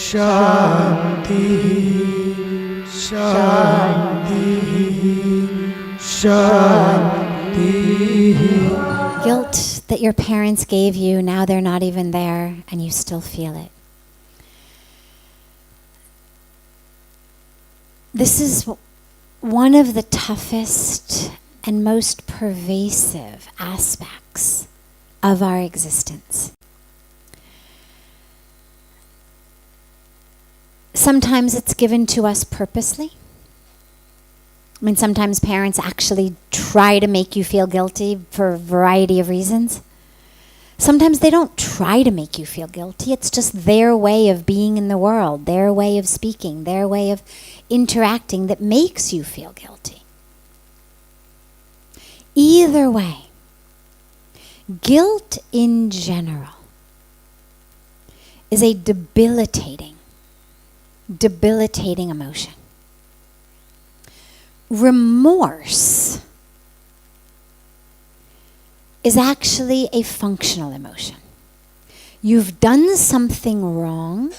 Shanti, Shanti, Shanti. Guilt that your parents gave you, now they're not even there and you still feel it. This is one of the toughest and most pervasive aspects of our existence. Sometimes it's given to us purposely. I mean, sometimes parents actually try to make you feel guilty for a variety of reasons. Sometimes they don't try to make you feel guilty. It's just their way of being in the world, their way of speaking, their way of interacting that makes you feel guilty. Either way, guilt in general is a debilitating emotion. Remorse is actually a functional emotion. You've done something wrong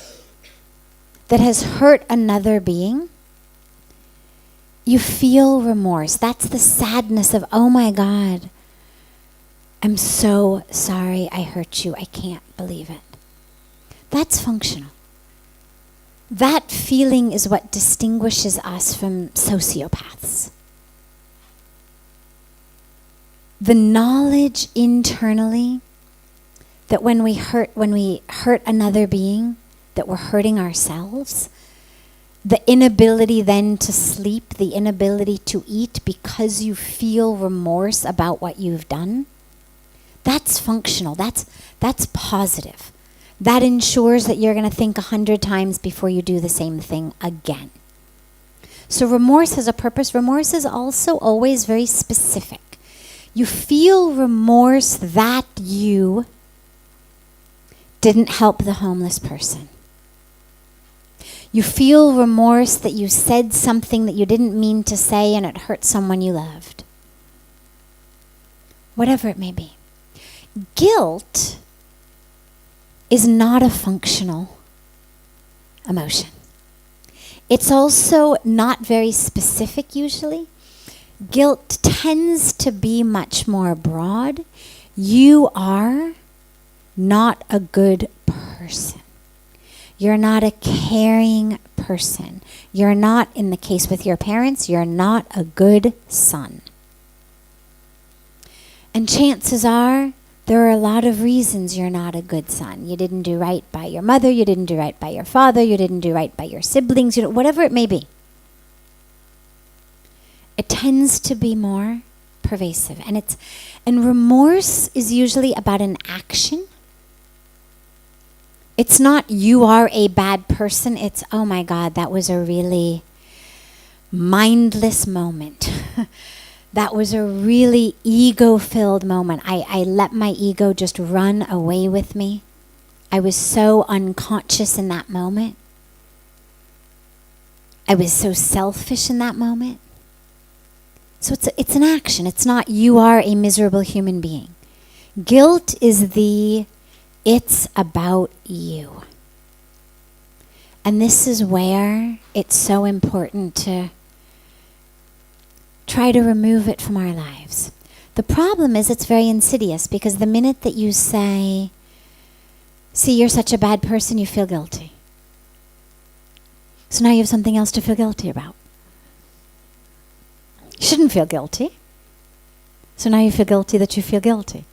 that has hurt another being. You feel remorse. That's the sadness of, oh my God, I'm so sorry I hurt you. I can't believe it. That's functional. That feeling is what distinguishes us from sociopaths. The knowledge internally that when we hurt another being, that we're hurting ourselves, the inability then to sleep, the inability to eat because you feel remorse about what you've done, that's functional, that's positive. That ensures that you're going to think 100 times before you do the same thing again. So remorse has a purpose. Remorse is also always very specific. You feel remorse that you didn't help the homeless person. You feel remorse that you said something that you didn't mean to say and it hurt someone you loved. Whatever it may be. Guilt is not a functional emotion. It's also not very specific usually. Guilt tends to be much more broad. You are not a good person. You're not a caring person. You're not, in the case with your parents, you're not a good son. And chances are, there are a lot of reasons you're not a good son. You didn't do right by your mother, you didn't do right by your father, you didn't do right by your siblings, whatever it may be. It tends to be more pervasive. And remorse is usually about an action. It's not you are a bad person, it's oh my God, that was a really mindless moment. That was a really ego-filled moment. I let my ego just run away with me. I was so unconscious in that moment. I was so selfish in that moment. So it's an action. It's not you are a miserable human being. Guilt is it's about you. And this is where it's so important to try to remove it from our lives. The problem is it's very insidious because the minute that you say, see, you're such a bad person, you feel guilty. So now you have something else to feel guilty about. You shouldn't feel guilty. So now you feel guilty that you feel guilty.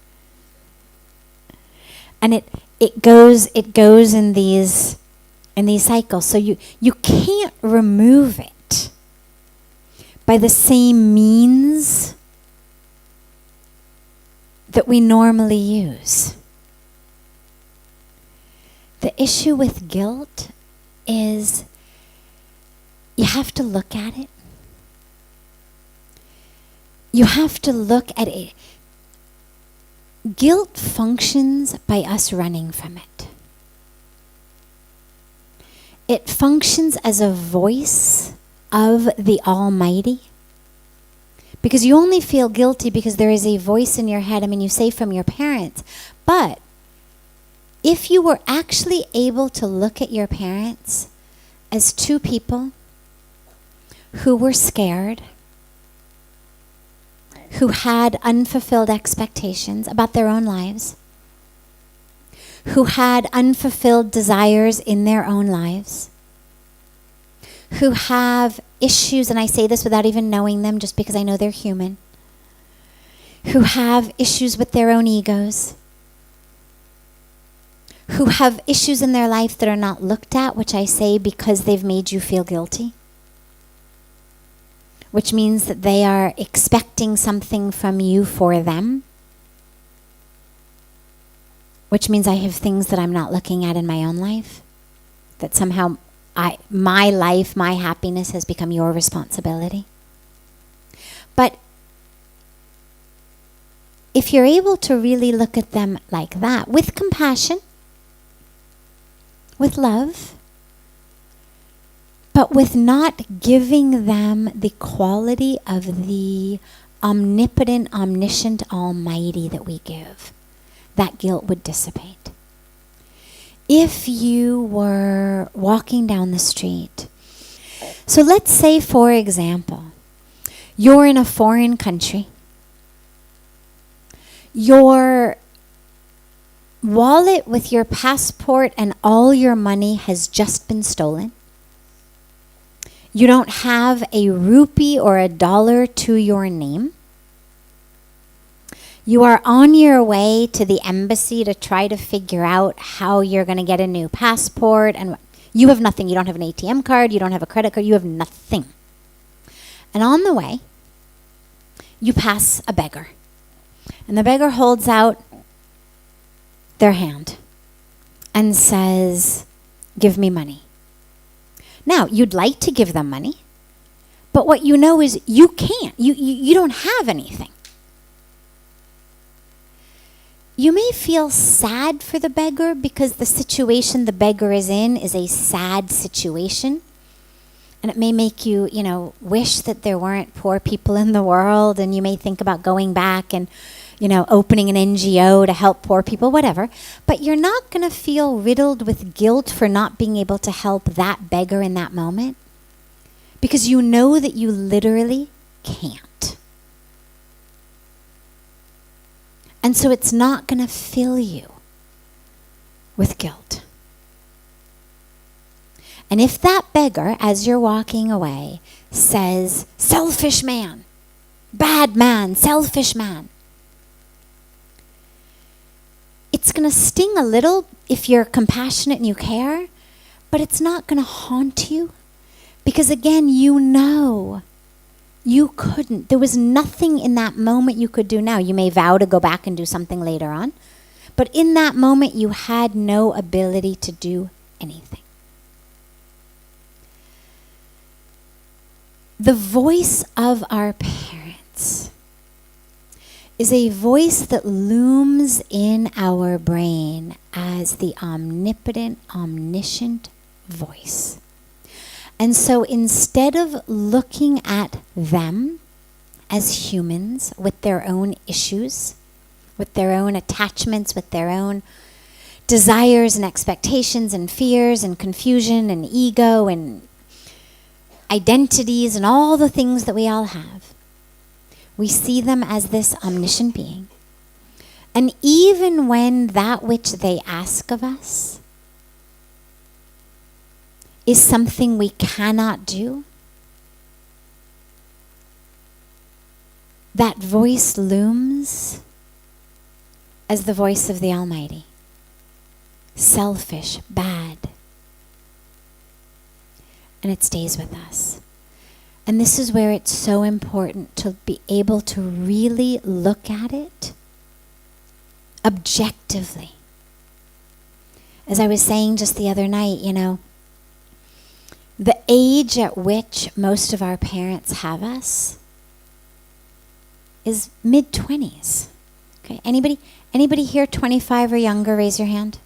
And it goes in these cycles. So you can't remove it by the same means that we normally use. The issue with guilt is you have to look at it. You have to look at it. Guilt functions by us running from it. It functions as a voice of the Almighty. Because you only feel guilty because there is a voice in your head. I mean, you say from your parents. But if you were actually able to look at your parents as two people who were scared, who had unfulfilled expectations about their own lives, who had unfulfilled desires in their own lives, who have issues, and I say this without even knowing them, just because I know they're human, who have issues with their own egos, who have issues in their life that are not looked at, which I say because they've made you feel guilty, which means that they are expecting something from you for them, which means I have things that I'm not looking at in my own life, that somehow my life, my happiness has become your responsibility. But if you're able to really look at them like that, with compassion, with love, but with not giving them the quality of the omnipotent, omniscient, almighty that we give, that guilt would dissipate. If you were walking down the street, so let's say, for example, you're in a foreign country, your wallet with your passport and all your money has just been stolen. You don't have a rupee or a dollar to your name. You are on your way to the embassy to try to figure out how you're going to get a new passport, and you have nothing. You don't have an ATM card. You don't have a credit card. You have nothing. And on the way, you pass a beggar. And the beggar holds out their hand and says, "Give me money." Now, you'd like to give them money, but what you know is you can't. You don't have anything. You may feel sad for the beggar because the situation the beggar is in is a sad situation. And it may make you, wish that there weren't poor people in the world, and you may think about going back and, opening an NGO to help poor people, whatever. But you're not going to feel riddled with guilt for not being able to help that beggar in that moment, because you know that you literally can't. And so it's not going to fill you with guilt. And if that beggar, as you're walking away, says, "Selfish man, bad man, selfish man," it's going to sting a little if you're compassionate and you care, but it's not going to haunt you, because again, you know you couldn't. There was nothing in that moment you could do now. You may vow to go back and do something later on, but in that moment you had no ability to do anything. The voice of our parents is a voice that looms in our brain as the omnipotent, omniscient voice. And so instead of looking at them as humans with their own issues, with their own attachments, with their own desires and expectations and fears and confusion and ego and identities and all the things that we all have, we see them as this omniscient being. And even when that which they ask of us is something we cannot do, that voice looms as the voice of the Almighty. Selfish, bad. And it stays with us. And this is where it's so important to be able to really look at it objectively. As I was saying just the other night, the age at which most of our parents have us is mid-20s. Okay, anybody here 25 or younger, raise your hand.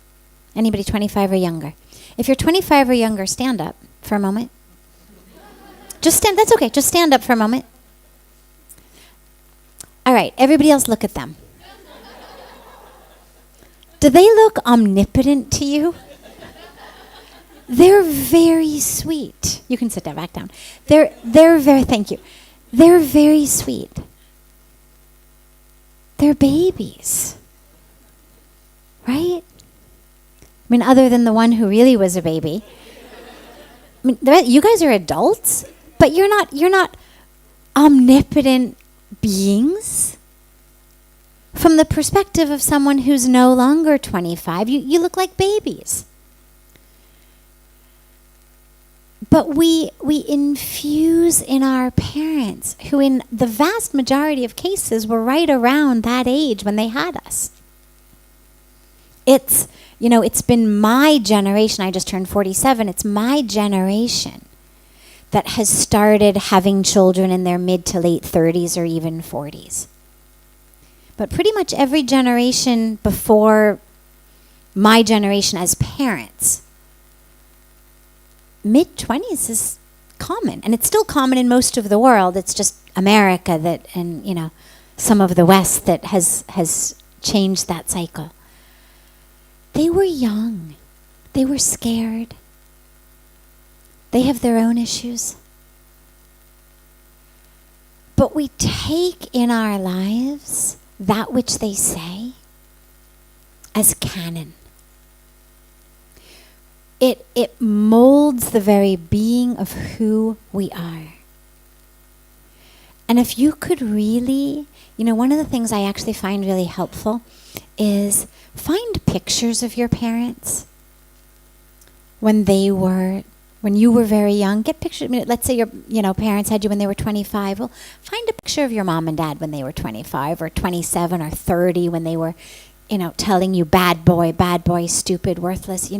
Anybody 25 or younger? If you're 25 or younger, stand up for a moment. Just stand, that's okay, just stand up for a moment. All right, everybody else look at them. Do they look omnipotent to you? They're very sweet. You can sit down, back down. They're very, thank you. They're very sweet. They're babies. Right? I mean, other than the one who really was a baby. I mean, you guys are adults, but you're not omnipotent beings. From the perspective of someone who's no longer 25, you look like babies. But we infuse in our parents, who in the vast majority of cases were right around that age when they had us. It's been my generation. I just turned 47. It's my generation that has started having children in their mid to late 30s or even 40s. But pretty much every generation before my generation as parents, mid-20s is common. And it's still common in most of the world. It's just America that, and some of the West that has changed that cycle. They were young. They were scared. They have their own issues. But we take in our lives that which they say as canon. It molds the very being of who we are. And if you could really, one of the things I actually find really helpful is find pictures of your parents when you were very young. Get pictures. Let's say your parents had you when they were 25. Well, find a picture of your mom and dad when they were 25 or 27 or 30 when they were, telling you bad boy, stupid, worthless,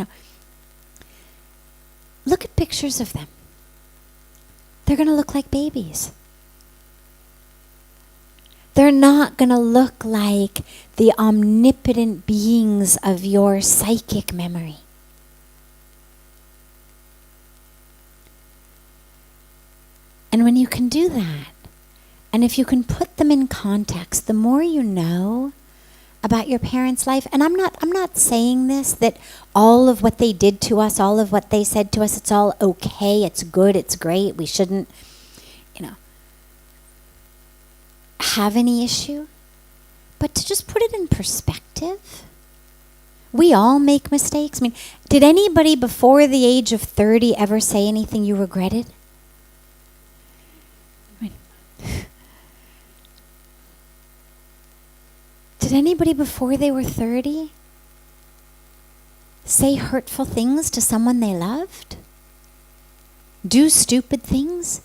Look at pictures of them. They're going to look like babies. They're not going to look like the omnipotent beings of your psychic memory. And when you can do that, and if you can put them in context, the more you know about your parents' life, and I'm not saying this, that all of what they did to us, all of what they said to us, it's all okay, it's good, it's great, we shouldn't, have any issue, but to just put it in perspective. We all make mistakes. Did anybody before the age of 30 ever say anything you regretted? Did anybody before they were 30 say hurtful things to someone they loved? Do stupid things?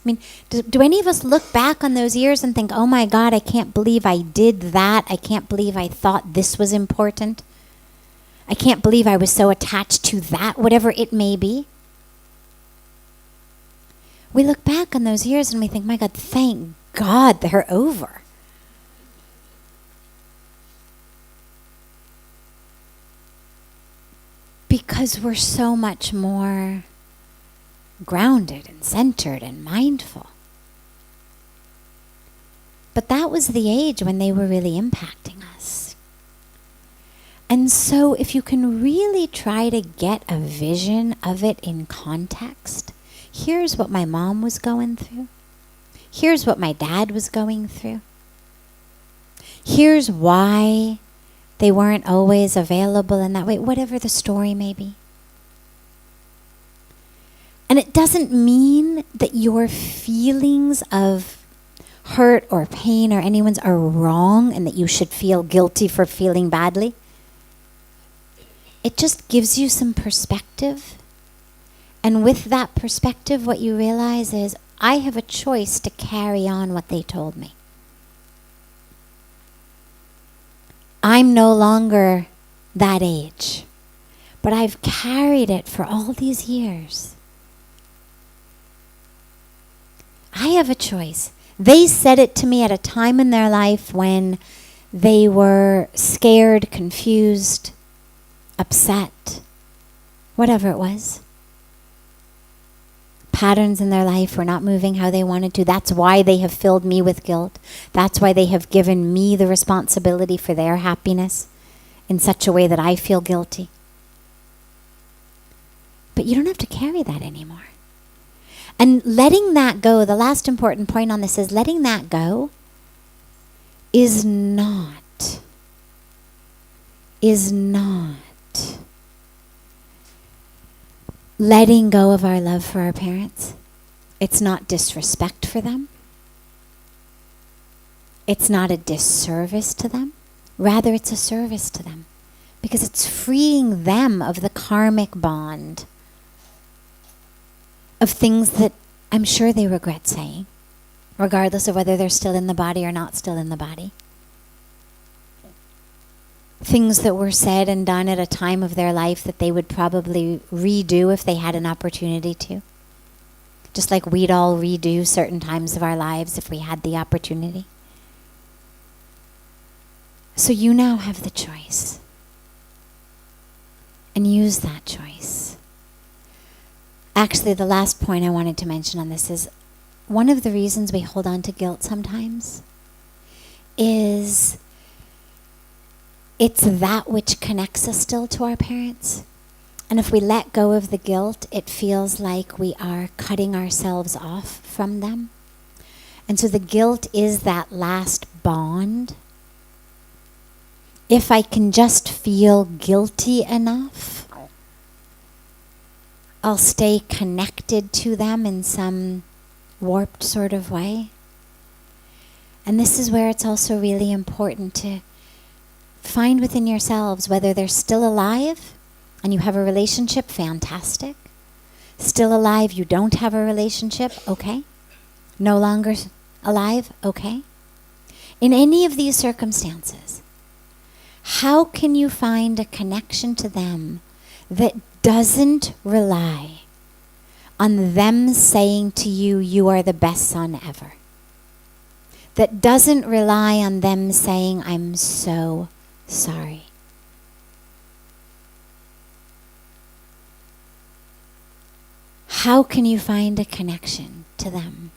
Do any of us look back on those years and think, oh my God, I can't believe I did that. I can't believe I thought this was important. I can't believe I was so attached to that, whatever it may be. We look back on those years and we think, my God, thank God they're over. Because we're so much more grounded and centered and mindful. But that was the age when they were really impacting us. And so if you can really try to get a vision of it in context, here's what my mom was going through. Here's what my dad was going through. Here's why they weren't always available in that way, whatever the story may be. And it doesn't mean that your feelings of hurt or pain or anyone's are wrong and that you should feel guilty for feeling badly. It just gives you some perspective. And with that perspective, what you realize is, I have a choice to carry on what they told me. I'm no longer that age, but I've carried it for all these years. I have a choice. They said it to me at a time in their life when they were scared, confused, upset, whatever it was. Patterns in their life were not moving how they wanted to. That's why they have filled me with guilt. That's why they have given me the responsibility for their happiness in such a way that I feel guilty. But you don't have to carry that anymore. And letting that go, the last important point on this is letting that go is not letting go of our love for our parents. It's not disrespect for them. It's not a disservice to them. Rather, it's a service to them, because it's freeing them of the karmic bond of things that I'm sure they regret saying, regardless of whether they're still in the body or not still in the body. Things that were said and done at a time of their life that they would probably redo if they had an opportunity to. Just like we'd all redo certain times of our lives if we had the opportunity. So you now have the choice. And use that choice. Actually, the last point I wanted to mention on this is one of the reasons we hold on to guilt sometimes is it's that which connects us still to our parents. And if we let go of the guilt, it feels like we are cutting ourselves off from them. And so the guilt is that last bond. If I can just feel guilty enough, I'll stay connected to them in some warped sort of way. And this is where it's also really important to find within yourselves whether they're still alive and you have a relationship, fantastic. Still alive, you don't have a relationship, okay. No longer alive, okay. In any of these circumstances, how can you find a connection to them that doesn't rely on them saying to you, you are the best son ever? That doesn't rely on them saying, I'm so sorry. How can you find a connection to them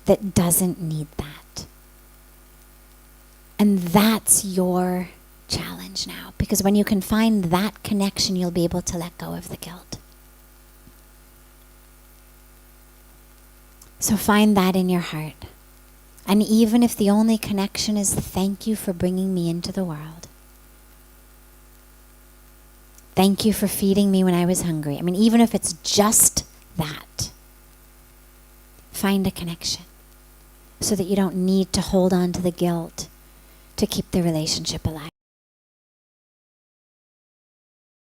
that doesn't need that? And that's your challenge now, because when you can find that connection, you'll be able to let go of the guilt. So find that in your heart. And even if the only connection is thank you for bringing me into the world. Thank you for feeding me when I was hungry. I mean, even if it's just that, find a connection so that you don't need to hold on to the guilt to keep the relationship alive.